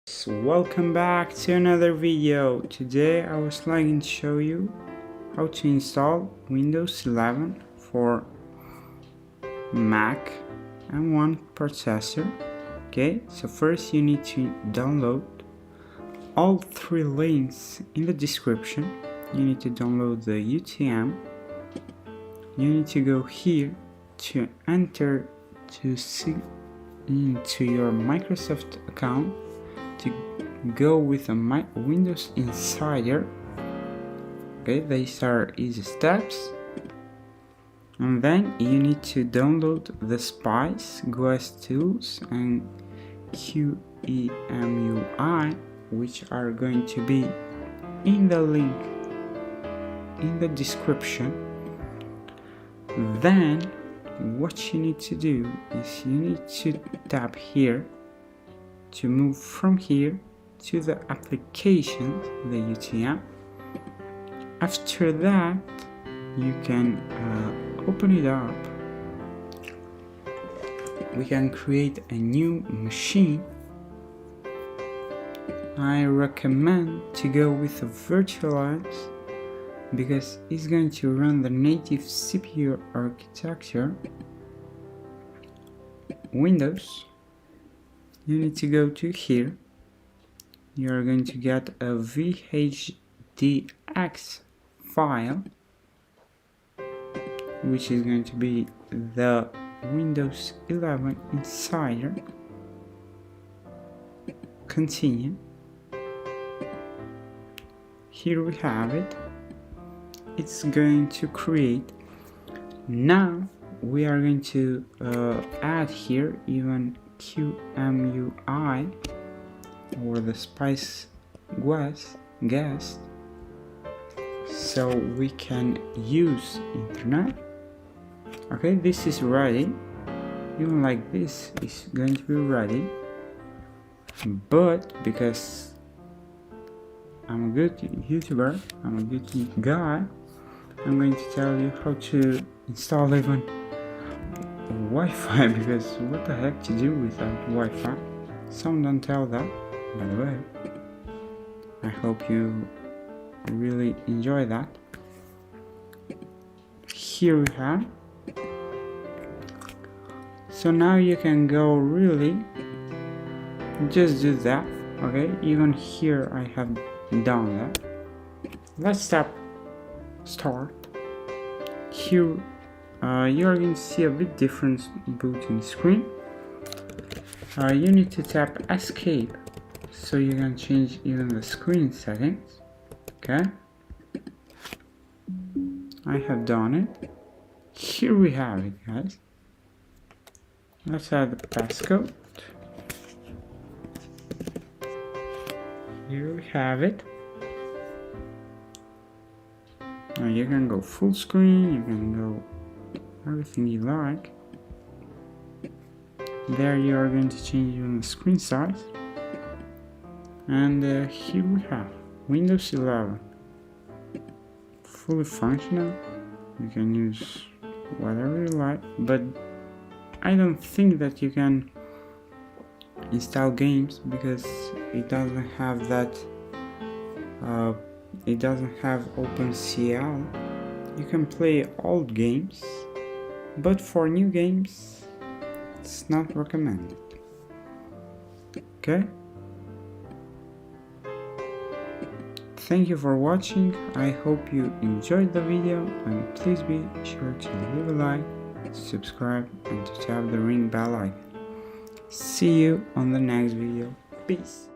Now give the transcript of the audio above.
So welcome back to another video. Today I was going to show you how to install Windows 11 for Mac M1 processor. Okay, so first you need to download all three links in the description. You need to download the UTM. You need to go here to enter to sign into your Microsoft account, to go with a Windows Insider. Okay, these are easy steps. And then you need to download the Spice, GUIs Tools and QEMUI, which are going to be in the link in the description. Then what you need to do is you need to tap here to move from here to the applications, the UTM. After that you can open it up. We can create a new machine. I recommend to go with a virtualize because it's going to run the native CPU architecture. Windows, you need to go to here. You are going to get a VHDX file, which is going to be the Windows 11 Insider. Continue. Here we have it. It's going to create. Now we are going to add here even QEMUI or the Spice GUIs guest, so we can use internet. Okay, this is ready. Even like this is going to be ready, but because I'm a good YouTuber, I'm a good guy, I'm going to tell you how to install even Wi-Fi, because what the heck to do without Wi-Fi? Some don't tell that, by the way. I hope you really enjoy that. Here we have. So now you can go really just do that. Okay, even here I have done that. Let's tap start. Here you are going to see a bit different booting screen. You need to tap escape so you can change even the screen settings. Okay, I have done it. Here we have it, guys. Let's add the passcode. Here we have it. Now you can go full screen, you can go everything you like. There you are going to change even the screen size. And here we have Windows 11, fully functional. You can use whatever you like, but I don't think that you can install games because it doesn't have that. It doesn't have OpenCL. You can play old games, but for new games it's not recommended. Okay, thank you for watching. I hope you enjoyed the video, and please be sure to leave a like, subscribe, and to tap the ring bell icon. See you on the next video. Peace.